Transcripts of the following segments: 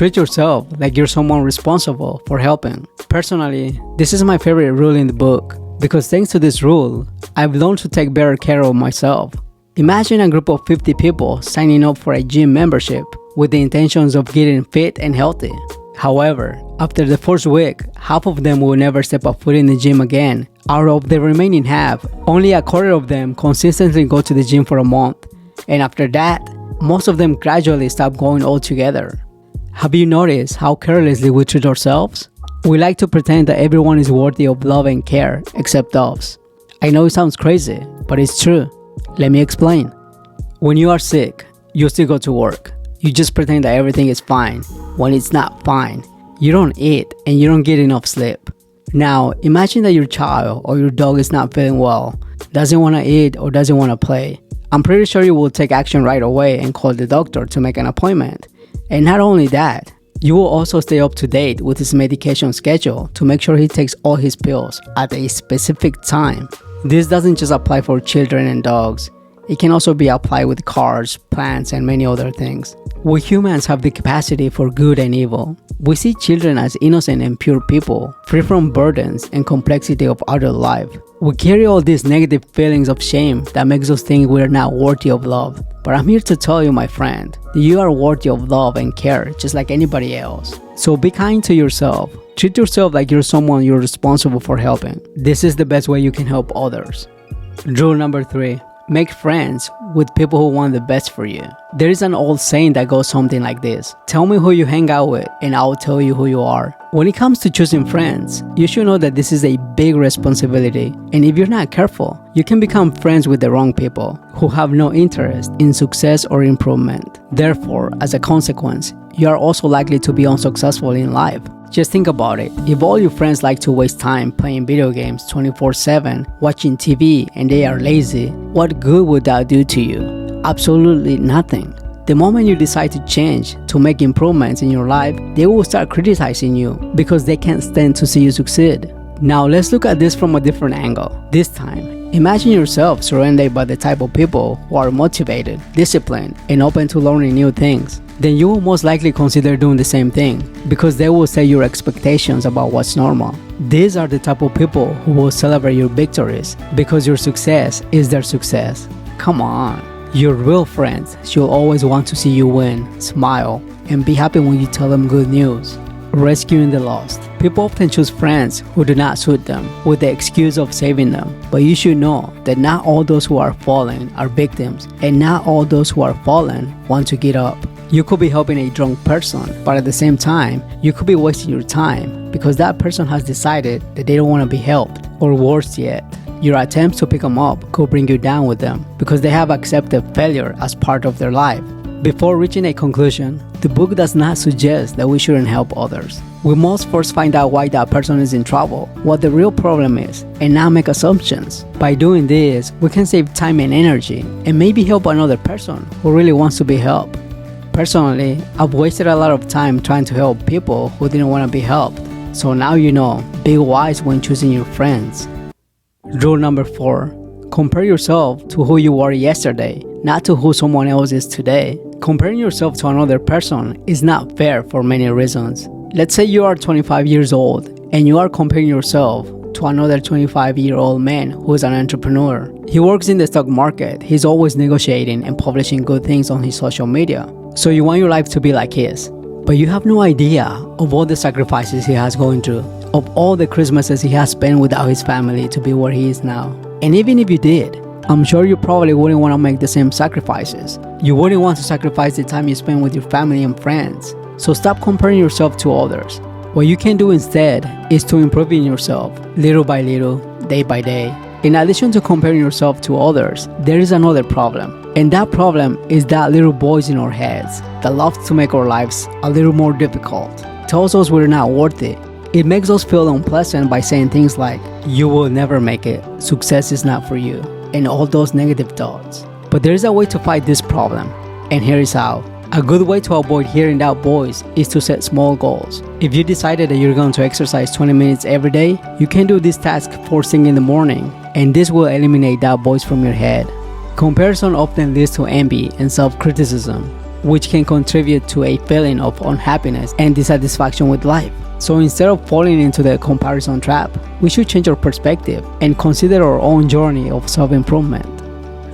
Treat yourself like you're someone responsible for helping. Personally, this is my favorite rule in the book because thanks to this rule, I've learned to take better care of myself. Imagine a group of 50 people signing up for a gym membership with the intentions of getting fit and healthy. However, after the first week, half of them will never step a foot in the gym again. Out of the remaining half, only a quarter of them consistently go to the gym for a month. And after that, most of them gradually stop going altogether. Have you noticed how carelessly we treat ourselves? We like to pretend that everyone is worthy of love and care except us. I know it sounds crazy, but it's true. Let me explain. When you are sick, you still go to work. You just pretend that everything is fine when it's not fine. You don't eat and you don't get enough sleep. Now, imagine that your child or your dog is not feeling well, doesn't want to eat or doesn't want to play. I'm pretty sure you will take action right away and call the doctor to make an appointment. And not only that, you will also stay up to date with his medication schedule to make sure he takes all his pills at a specific time. This doesn't just apply for children and dogs. It can also be applied with cars, plants, and many other things. We humans have the capacity for good and evil. We see children as innocent and pure people, free from burdens and complexity of adult life. We carry all these negative feelings of shame that makes us think we are not worthy of love. But I'm here to tell you, my friend, that you are worthy of love and care just like anybody else. So be kind to yourself. Treat yourself like you're someone you're responsible for helping. This is the best way you can help others. Rule number 3. Make friends with people who want the best for you. There is an old saying that goes something like this: tell me who you hang out with and I'll tell you who you are. When it comes to choosing friends, you should know that this is a big responsibility, and if you're not careful, you can become friends with the wrong people who have no interest in success or improvement. Therefore, as a consequence, you are also likely to be unsuccessful in life. Just think about it. If all your friends like to waste time playing video games 24/7, watching TV, and they are lazy, what good would that do to you? Absolutely nothing. The moment you decide to change, to make improvements in your life, they will start criticizing you because they can't stand to see you succeed. Now let's look at this from a different angle. This time, imagine yourself surrounded by the type of people who are motivated, disciplined, and open to learning new things. Then you will most likely consider doing the same thing because they will set your expectations about what's normal. These are the type of people who will celebrate your victories because your success is their success. Come on. Your real friends should always want to see you win, smile, and be happy when you tell them good news. Rescuing the lost. People often choose friends who do not suit them with the excuse of saving them. But you should know that not all those who are fallen are victims, and not all those who are fallen want to get up. You could be helping a drunk person, but at the same time, you could be wasting your time because that person has decided that they don't want to be helped. Or worse yet, your attempts to pick them up could bring you down with them because they have accepted failure as part of their life. Before reaching a conclusion, the book does not suggest that we shouldn't help others. We must first find out why that person is in trouble, what the real problem is, and not make assumptions. By doing this, we can save time and energy and maybe help another person who really wants to be helped. Personally, I've wasted a lot of time trying to help people who didn't want to be helped. So now you know, be wise when choosing your friends. Rule number 4. Compare yourself to who you were yesterday, not to who someone else is today. Comparing yourself to another person is not fair for many reasons. Let's say you are 25 years old and you are comparing yourself to another 25-year-old man who is an entrepreneur. He works in the stock market. He's always negotiating and publishing good things on his social media. So you want your life to be like his. But you have no idea of all the sacrifices he has gone through, of all the Christmases he has spent without his family to be where he is now. And even if you did, I'm sure you probably wouldn't want to make the same sacrifices. You wouldn't want to sacrifice the time you spend with your family and friends. So stop comparing yourself to others. What you can do instead is to improve in yourself, little by little, day by day. In addition to comparing yourself to others, there is another problem. And that problem is that little voice in our heads that loves to make our lives a little more difficult. Tells us we're not worth it. It makes us feel unpleasant by saying things like, you will never make it, success is not for you, and all those negative thoughts. But there is a way to fight this problem, and here is how. A good way to avoid hearing that voice is to set small goals. If you decided that you're going to exercise 20 minutes every day, you can do this task first thing in the morning, and this will eliminate that voice from your head. Comparison often leads to envy and self-criticism. which can contribute to a feeling of unhappiness and dissatisfaction with life. So instead of falling into the comparison trap, we should change our perspective and consider our own journey of self-improvement.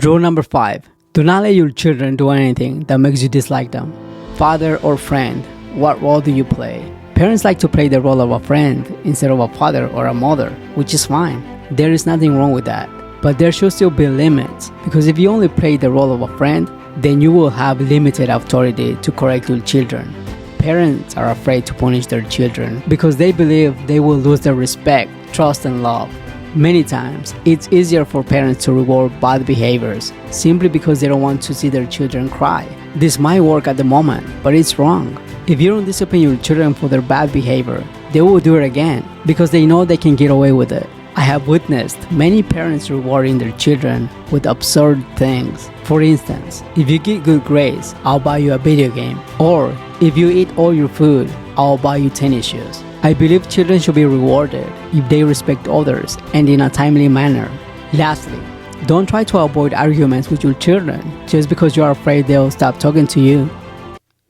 Rule number 5. Do not let your children do anything that makes you dislike them. Father or friend, what role do you play? Parents like to play the role of a friend instead of a father or a mother, which is fine. There is nothing wrong with that. But there should still be limits, because if you only play the role of a friend, then you will have limited authority to correct your children. Parents are afraid to punish their children because they believe they will lose their respect, trust, and love. Many times, it's easier for parents to reward bad behaviors simply because they don't want to see their children cry. This might work at the moment, but it's wrong. If you don't discipline your children for their bad behavior, they will do it again because they know they can get away with it. I have witnessed many parents rewarding their children with absurd things. For instance, if you get good grades, I'll buy you a video game. Or, if you eat all your food, I'll buy you tennis shoes. I believe children should be rewarded if they respect others and in a timely manner. Lastly, don't try to avoid arguments with your children just because you are afraid they'll stop talking to you.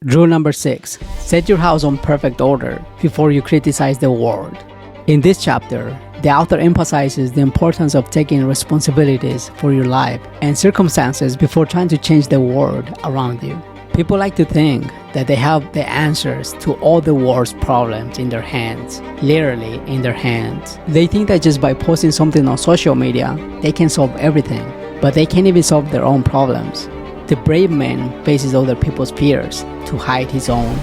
Rule number 6. Set your house on perfect order before you criticize the world. In this chapter, the author emphasizes the importance of taking responsibilities for your life and circumstances before trying to change the world around you. People like to think that they have the answers to all the world's problems in their hands, literally in their hands. They think that just by posting something on social media, they can solve everything, but they can't even solve their own problems. The brave man faces other people's fears to hide his own.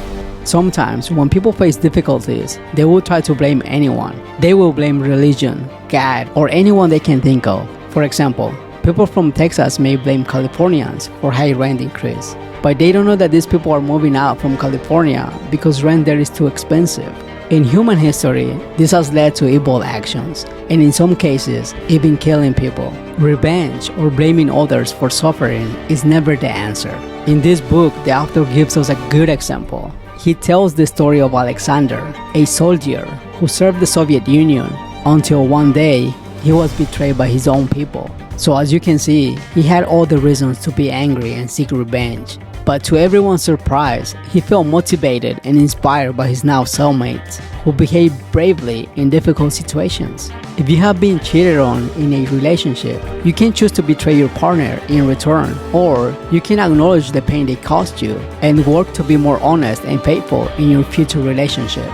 Sometimes, when people face difficulties, they will try to blame anyone. They will blame religion, God, or anyone they can think of. For example, people from Texas may blame Californians for high rent increase, but they don't know that these people are moving out from California because rent there is too expensive. In human history, this has led to evil actions, and in some cases, even killing people. Revenge or blaming others for suffering is never the answer. In this book, the author gives us a good example. He tells the story of Alexander, a soldier who served the Soviet Union until one day he was betrayed by his own people. So as you can see, he had all the reasons to be angry and seek revenge. But to everyone's surprise, he felt motivated and inspired by his now cellmates, who behaved bravely in difficult situations. If you have been cheated on in a relationship, you can choose to betray your partner in return, or you can acknowledge the pain they caused you and work to be more honest and faithful in your future relationship.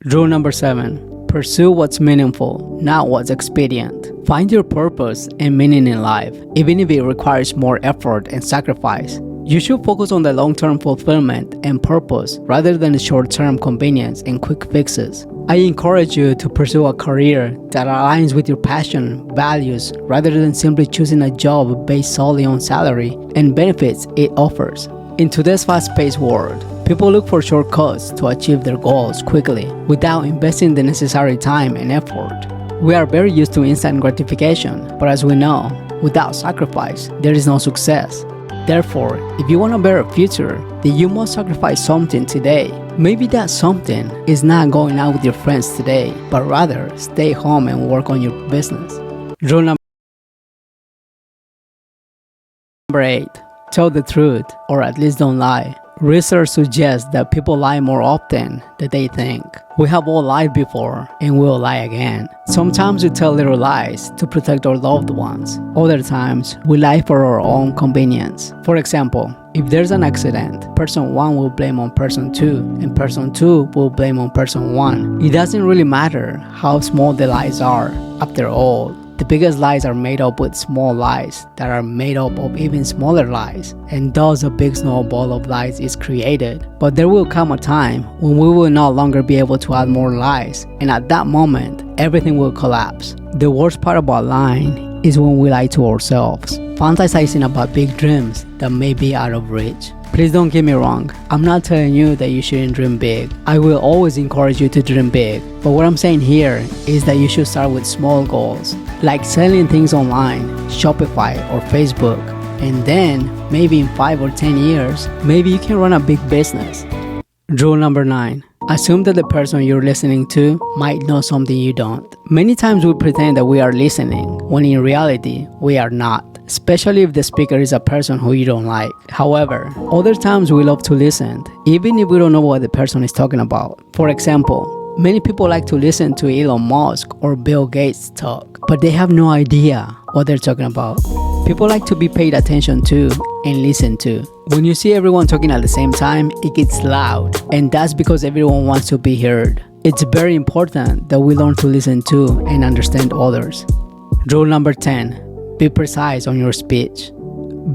Rule number 7. Pursue what's meaningful, not what's expedient. Find your purpose and meaning in life, even if it requires more effort and sacrifice. You should focus on the long-term fulfillment and purpose rather than the short-term convenience and quick fixes. I encourage you to pursue a career that aligns with your passion, values, rather than simply choosing a job based solely on salary and benefits it offers. In today's fast-paced world, people look for shortcuts to achieve their goals quickly without investing the necessary time and effort. We are very used to instant gratification, but as we know, without sacrifice, there is no success. Therefore, if you want a better future, then you must sacrifice something today. Maybe that something is not going out with your friends today, but rather stay home and work on your business. Rule number 8. Tell the truth, or at least don't lie. Research suggests that people lie more often than they think. We have all lied before, and we'll lie again. Sometimes we tell little lies to protect our loved ones. Other times, we lie for our own convenience. For example, if there's an accident, person 1 will blame on person 2, and person 2 will blame on person 1. It doesn't really matter how small the lies are. After all, the biggest lies are made up with small lies that are made up of even smaller lies, and thus a big snowball of lies is created. But there will come a time when we will no longer be able to add more lies, and at that moment, everything will collapse. The worst part about lying is when we lie to ourselves, fantasizing about big dreams that may be out of reach. Please don't get me wrong, I'm not telling you that you shouldn't dream big. I will always encourage you to dream big. But what I'm saying here is that you should start with small goals, like selling things online, Shopify or Facebook. And then, maybe in 5 or 10 years, maybe you can run a big business. Rule number 9. Assume that the person you're listening to might know something you don't. Many times we pretend that we are listening, when in reality, we are not. especially if the speaker is a person who you don't like. However, other times we love to listen, even if we don't know what the person is talking about. For example, many people like to listen to Elon Musk or Bill Gates talk, but they have no idea what they're talking about. People like to be paid attention to and listened to. When you see everyone talking at the same time, it gets loud, and that's because everyone wants to be heard. It's very important that we learn to listen to and understand others. Rule number 10. Be precise on your speech.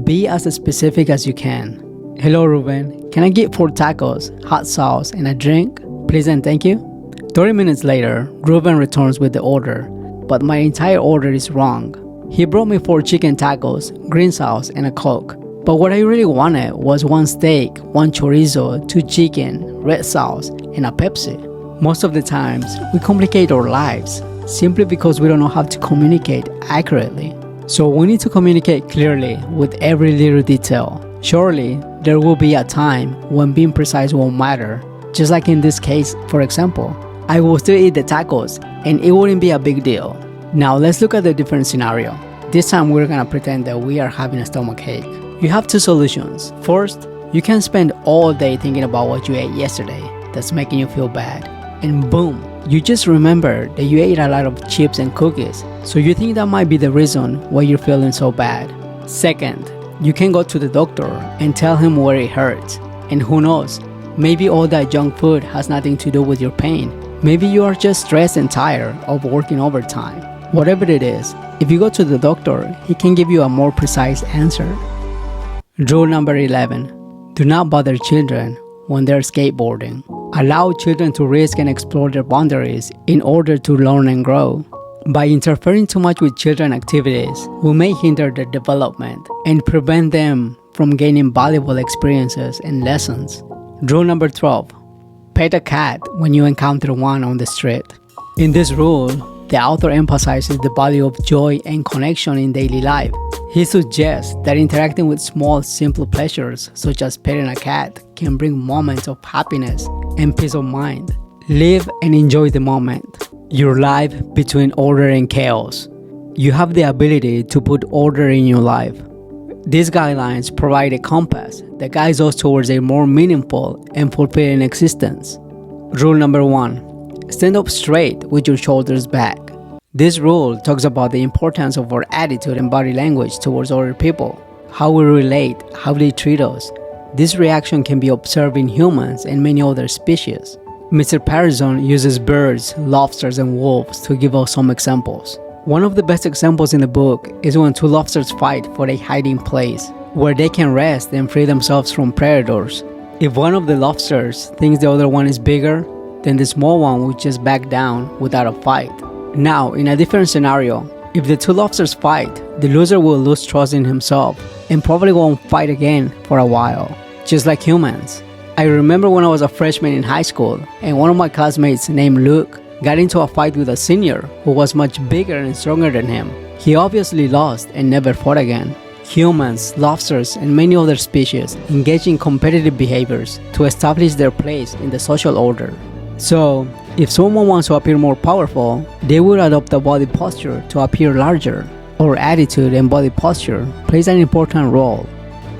Be as specific as you can. Hello, Ruben. Can I get 4 tacos, hot sauce, and a drink? Please and thank you. 30 minutes later, Ruben returns with the order, but my entire order is wrong. He brought me 4 chicken tacos, green sauce, and a Coke. But what I really wanted was 1 steak, 1 chorizo, 2 chicken, red sauce, and a Pepsi. Most of the times, we complicate our lives simply because we don't know how to communicate accurately. So we need to communicate clearly with every little detail. Surely, there will be a time when being precise won't matter. Just like in this case, for example, I will still eat the tacos and it wouldn't be a big deal. Now let's look at the different scenario. This time we're gonna pretend that we are having a stomachache. You have 2 solutions. First, you can spend all day thinking about what you ate yesterday that's making you feel bad. And boom, you just remember that you ate a lot of chips and cookies, so you think that might be the reason why you're feeling so bad. Second, you can go to the doctor and tell him where it hurts. And who knows, maybe all that junk food has nothing to do with your pain. Maybe you are just stressed and tired of working overtime. Whatever it is, if you go to the doctor, he can give you a more precise answer. Rule number 11. Do not bother children when they're skateboarding. Allow children to risk and explore their boundaries in order to learn and grow. By interfering too much with children's activities, we may hinder their development and prevent them from gaining valuable experiences and lessons. Rule number 12. Pet a cat when you encounter one on the street. In this rule, the author emphasizes the value of joy and connection in daily life. He suggests that interacting with small, simple pleasures, such as petting a cat, can bring moments of happiness and peace of mind. Live and enjoy the moment. Your life between order and chaos. You have the ability to put order in your life. These guidelines provide a compass that guides us towards a more meaningful and fulfilling existence. Rule number 1. Stand up straight with your shoulders back. This rule talks about the importance of our attitude and body language towards other people, how we relate, how they treat us. This reaction can be observed in humans and many other species. Mr. Patterson uses birds, lobsters, and wolves to give us some examples. One of the best examples in the book is when 2 lobsters fight for a hiding place, where they can rest and free themselves from predators. If one of the lobsters thinks the other one is bigger, then the small one will just back down without a fight. Now, in a different scenario, if the 2 lobsters fight, the loser will lose trust in himself and probably won't fight again for a while, just like humans. I remember when I was a freshman in high school and one of my classmates named Luke got into a fight with a senior who was much bigger and stronger than him. He obviously lost and never fought again. Humans, lobsters, and many other species engage in competitive behaviors to establish their place in the social order. So, if someone wants to appear more powerful, they will adopt a body posture to appear larger. Our attitude and body posture plays an important role.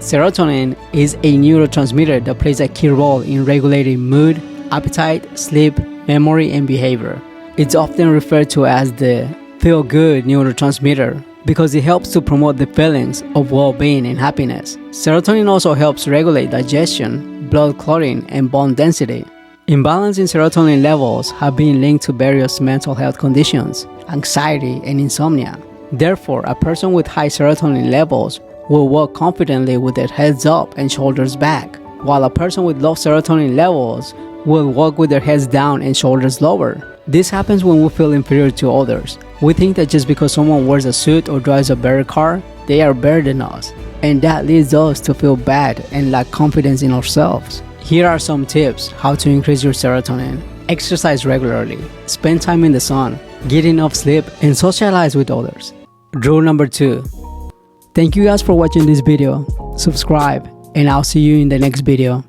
Serotonin is a neurotransmitter that plays a key role in regulating mood, appetite, sleep, memory, and behavior. It's often referred to as the feel-good neurotransmitter because it helps to promote the feelings of well-being and happiness. Serotonin also helps regulate digestion, blood clotting, and bone density. Imbalance in serotonin levels have been linked to various mental health conditions, anxiety, and insomnia. Therefore, a person with high serotonin levels will walk confidently with their heads up and shoulders back, while a person with low serotonin levels will walk with their heads down and shoulders lower. This happens when we feel inferior to others. We think that just because someone wears a suit or drives a better car, they are better than us, and that leads us to feel bad and lack confidence in ourselves. Here are some tips how to increase your serotonin. Exercise regularly, spend time in the sun, get enough sleep, and socialize with others. Rule number 2. Thank you guys for watching this video. Subscribe, and I'll see you in the next video.